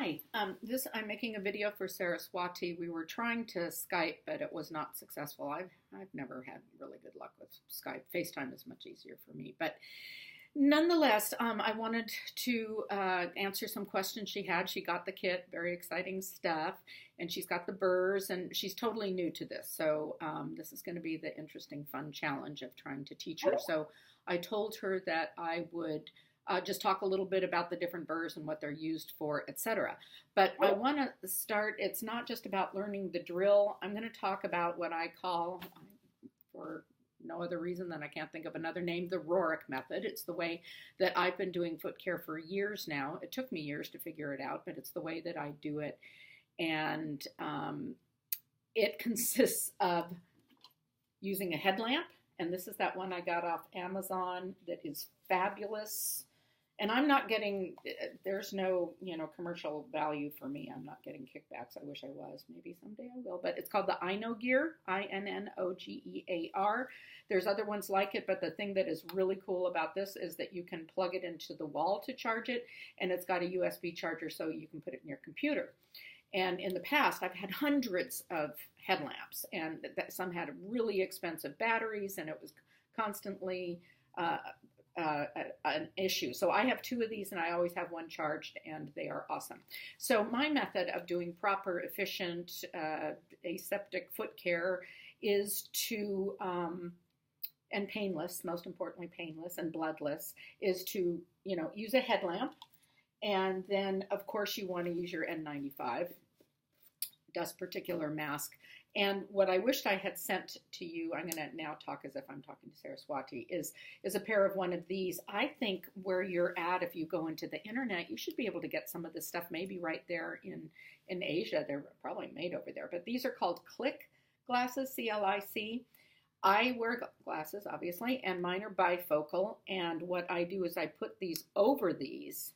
Hi, I'm making a video for Saraswati. We were trying to Skype, but it was not successful. I've never had really good luck with Skype. FaceTime is much easier for me, but nonetheless, I wanted to answer some questions she had. She got the kit, very exciting stuff, and she's got the burs, and she's totally new to this. So this is going to be the interesting, fun challenge of trying to teach her. So I told her that I would just talk a little bit about the different burs and what they're used for, etc. But I want to start, it's not just about learning the drill. I'm going to talk about what I call, for no other reason than I can't think of another name, the Roehrick method. It's the way that I've been doing foot care for years now. It took me years to figure it out, but it's the way that I do it. And it consists of using a headlamp. And this is that one I got off Amazon that is fabulous. And I'm not getting, there's no, commercial value for me. I'm not getting kickbacks. I wish I was. Maybe someday I will. But it's called the Innogear, Innogear. There's other ones like it, but the thing that is really cool about this is that you can plug it into the wall to charge it, and it's got a USB charger so you can put it in your computer. And in the past, I've had hundreds of headlamps, and some had really expensive batteries, and it was constantly an issue. So I have two of these, and I always have one charged, and they are awesome. So my method of doing proper, efficient, aseptic foot care is to, and painless, most importantly painless and bloodless, is to, use a headlamp. And then, of course, you want to use your N95 dust particular mask. And what I wished I had sent to you, I'm going to now talk as if I'm talking to Saraswati, is a pair of one of these. I think where you're at, if you go into the internet, you should be able to get some of this stuff maybe right there in Asia. They're probably made over there. But these are called Click glasses, C-L-I-C. I wear glasses, obviously, and mine are bifocal. And what I do is I put these over these,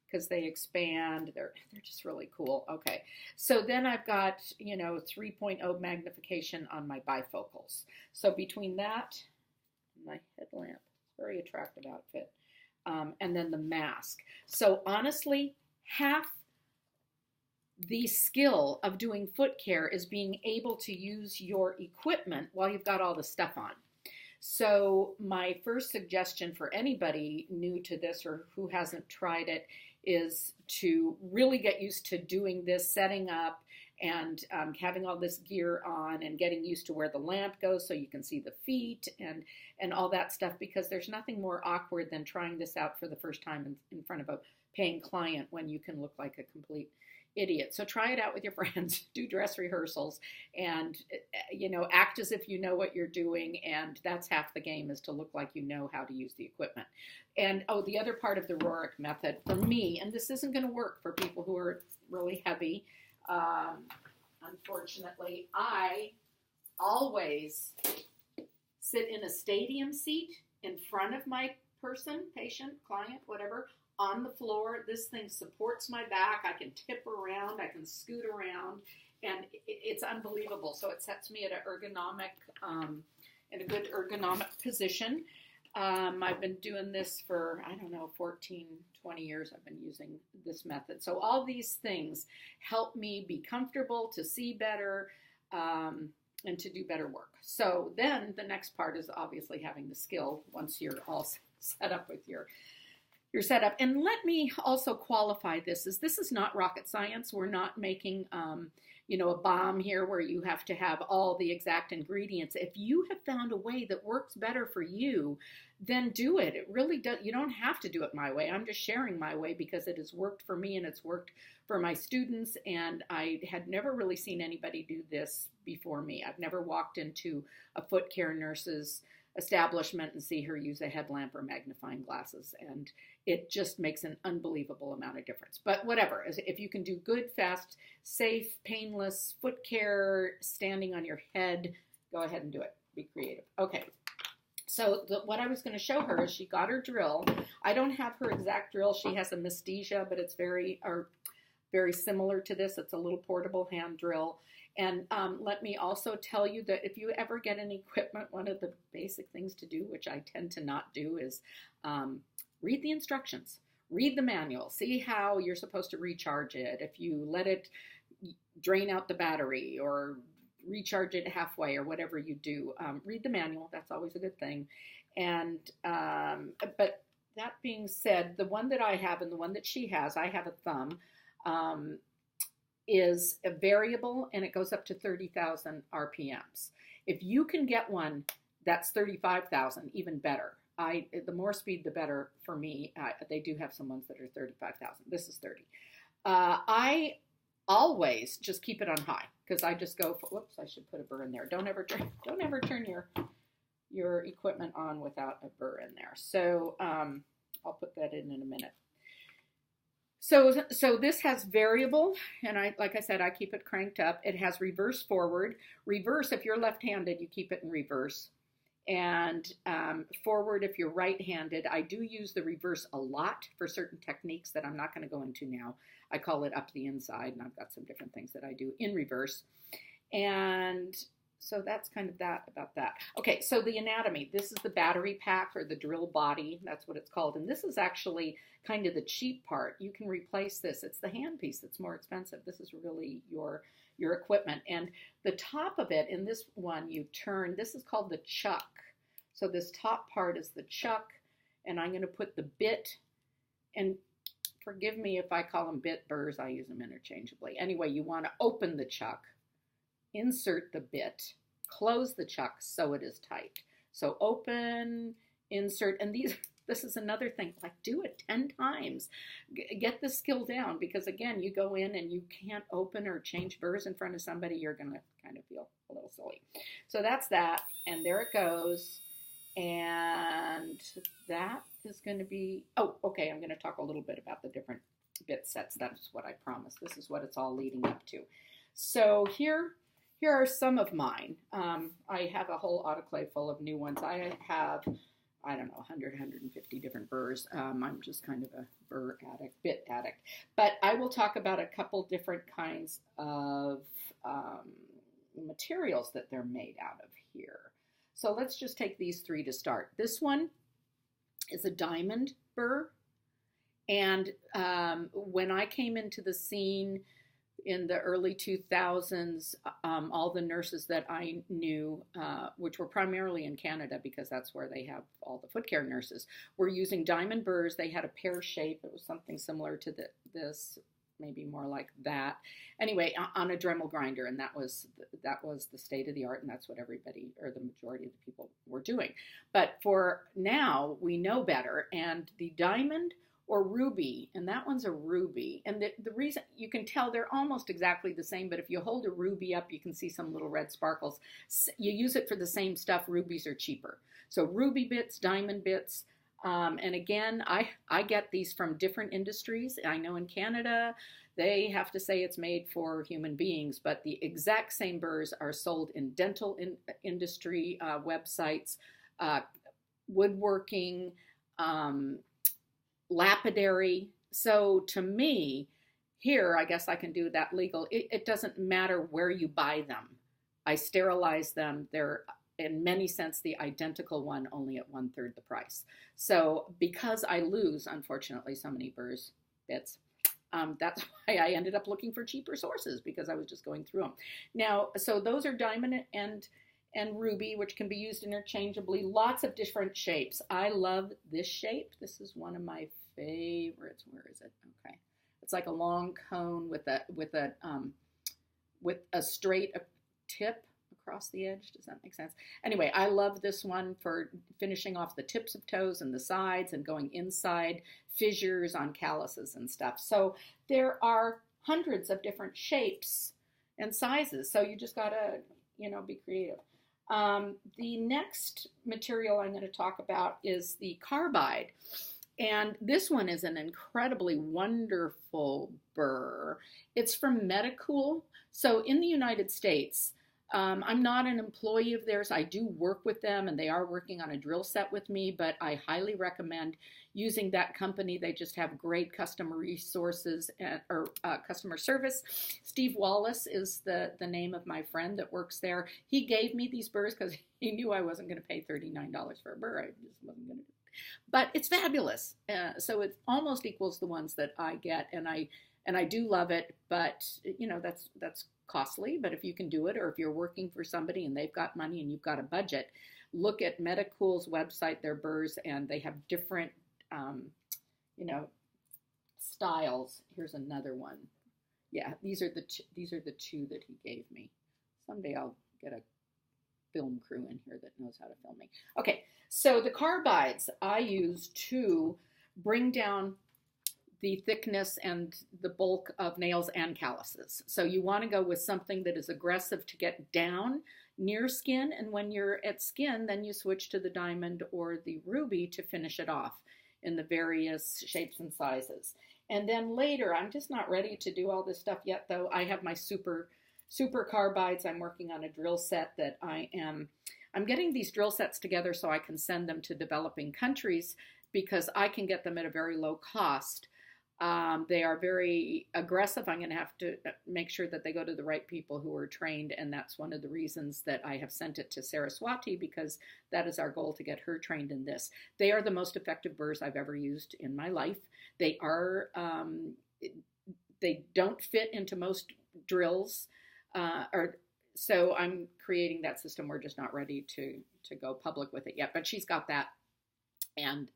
because they expand. They're just really cool. Okay, so then I've got 3.0 magnification on my bifocals. So between that and my headlamp, very attractive outfit, and then the mask. So honestly, half the skill of doing foot care is being able to use your equipment while you've got all the stuff on. So my first suggestion for anybody new to this or who hasn't tried it is to really get used to doing this, setting up and having all this gear on and getting used to where the lamp goes so you can see the feet and all that stuff, because there's nothing more awkward than trying this out for the first time in front of a paying client when you can look like a complete idiot. So try it out with your friends, do dress rehearsals, and act as if you know what you're doing, and that's half the game, is to look like you know how to use the equipment. And the other part of the Rorick method for me, and this isn't going to work for people who are really heavy, unfortunately, I always sit in a stadium seat in front of my person, patient, client, whatever, on the floor. This thing supports my back. I can tip around. I can scoot around. And it's unbelievable. So it sets me at in a good ergonomic position. I've been doing this for, 14, 20 years. I've been using this method. So all these things help me be comfortable, to see better, and to do better work. So then the next part is obviously having the skill once you're all set up with your setup. And let me also qualify this is not rocket science. We're not making, a bomb here where you have to have all the exact ingredients. If you have found a way that works better for you, then do it. It really does. You don't have to do it my way. I'm just sharing my way because it has worked for me and it's worked for my students. And I had never really seen anybody do this before me. I've never walked into a foot care nurse's establishment and see her use a headlamp or magnifying glasses, and it just makes an unbelievable amount of difference. But whatever, if you can do good, fast, safe, painless foot care standing on your head, go ahead and do it. Be creative. Okay, so what I was going to show her is she got her drill. I don't have her exact drill. She has a Mystesia, but it's very similar to this. It's a little portable hand drill. And let me also tell you that if you ever get an equipment, one of the basic things to do, which I tend to not do, is read the instructions. read the manual, see how you're supposed to recharge it. If you let it drain out the battery or recharge it halfway or whatever you do, read the manual. That's always a good thing. And but that being said, the one that I have and the one that she has, I have a thumb, is a variable, and it goes up to 30,000 RPMs. If you can get one that's 35,000, even better. The more speed, the better for me. They do have some ones that are 35,000. This is 30. I always just keep it on high because I just go for, whoops, I should put a burr in there. Don't ever turn your equipment on without a burr in there. So I'll put that in a minute. So this has variable, and like I said, I keep it cranked up. It has reverse forward. Reverse, if you're left-handed, you keep it in reverse. And forward, if you're right-handed. I do use the reverse a lot for certain techniques that I'm not going to go into now. I call it up the inside, and I've got some different things that I do in reverse. And so that's kind of that about that. Okay, so the anatomy. This is the battery pack or the drill body. That's what it's called. And this is actually kind of the cheap part. You can replace this. It's the handpiece that's more expensive. This is really your equipment. And the top of it, in this one, you turn. This is called the chuck. So this top part is the chuck. And I'm going to put the bit, and forgive me if I call them bit burrs. I use them interchangeably. Anyway, you want to open the chuck, insert the bit, close the chuck so it is tight. So open, insert, and this is another thing, like do it 10 times. Get the skill down, because again, you go in and you can't open or change burrs in front of somebody, you're going to kind of feel a little silly. So that's that, and there it goes. And that is going to be, oh, okay, I'm going to talk a little bit about the different bit sets. That's what I promised. This is what it's all leading up to. So here are some of mine. I have a whole autoclave full of new ones. I have, I don't know, 100, 150 different burrs. I'm just kind of a burr addict, bit addict. But I will talk about a couple different kinds of materials that they're made out of here. So let's just take these three to start. This one is a diamond burr. And when I came into the scene in the early 2000s, all the nurses that I knew, which were primarily in Canada because that's where they have all the foot care nurses, were using diamond burrs. They had a pear shape. It was something similar to this, maybe more like that. Anyway, on a Dremel grinder, and that was the state of the art, and that's what everybody, or the majority of the people, were doing. But for now, we know better, and the diamond or ruby, and that one's a ruby. And the reason, you can tell they're almost exactly the same, but if you hold a ruby up, you can see some little red sparkles. You use it for the same stuff. Rubies are cheaper. So ruby bits, diamond bits. And again, I get these from different industries. I know in Canada, they have to say it's made for human beings, but the exact same burrs are sold in dental industry websites, woodworking, lapidary. So to me, here, I guess I can do that legal. It doesn't matter where you buy them. I sterilize them. They're, in many sense, the identical one, only at 1/3 the price. So because I lose, unfortunately, so many burrs bits, that's why I ended up looking for cheaper sources, because I was just going through them. Now, so those are diamond and ruby, which can be used interchangeably. Lots of different shapes. I love this shape. This is one of my favorites. Where is it? Okay, it's like a long cone with a straight tip across the edge. Does that make sense? Anyway, I love this one for finishing off the tips of toes and the sides and going inside fissures on calluses and stuff. So there are hundreds of different shapes and sizes. So you just gotta, be creative. The next material I'm going to talk about is the carbide. And this one is an incredibly wonderful burr. It's from Medicool. So in the United States, I'm not an employee of theirs. I do work with them, and they are working on a drill set with me, but I highly recommend using that company. They just have great customer resources or customer service. Steve Wallace is the name of my friend that works there. He gave me these burrs because he knew I wasn't going to pay $39 for a burr. I just wasn't going to. but it's fabulous. So it almost equals the ones that I get, and I do love it. But that's costly. But if you can do it, or if you're working for somebody and they've got money and you've got a budget, look at Medicool's website, their burs, and they have different styles. Here's another one. Yeah, these are the two that he gave me. Someday I'll get a film crew in here that knows how to film me. Okay, so the carbides I use to bring down the thickness and the bulk of nails and calluses. So you want to go with something that is aggressive to get down near skin, and when you're at skin, then you switch to the diamond or the ruby to finish it off in the various shapes and sizes. And then later, I'm just not ready to do all this stuff yet, though. I have my super carbides. I'm working on a drill set that I'm getting these drill sets together so I can send them to developing countries, because I can get them at a very low cost. They are very aggressive. I'm going to have to make sure that they go to the right people who are trained, and that's one of the reasons that I have sent it to Saraswati, because that is our goal, to get her trained in this. They are the most effective burs I've ever used in my life. They are, they don't fit into most drills, so I'm creating that system. We're just not ready to go public with it yet, but she's got that. And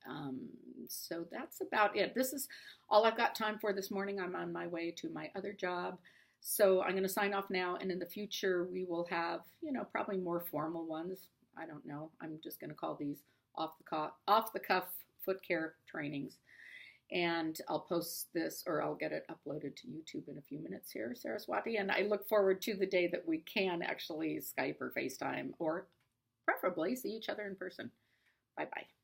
so that's about it. This is all I've got time for this morning. I'm on my way to my other job. So I'm going to sign off now. And in the future, we will have, probably more formal ones. I don't know. I'm just going to call these off the cuff foot care trainings. And I'll post this, or I'll get it uploaded to YouTube in a few minutes here, Saraswati. And I look forward to the day that we can actually Skype or FaceTime, or preferably see each other in person. Bye-bye.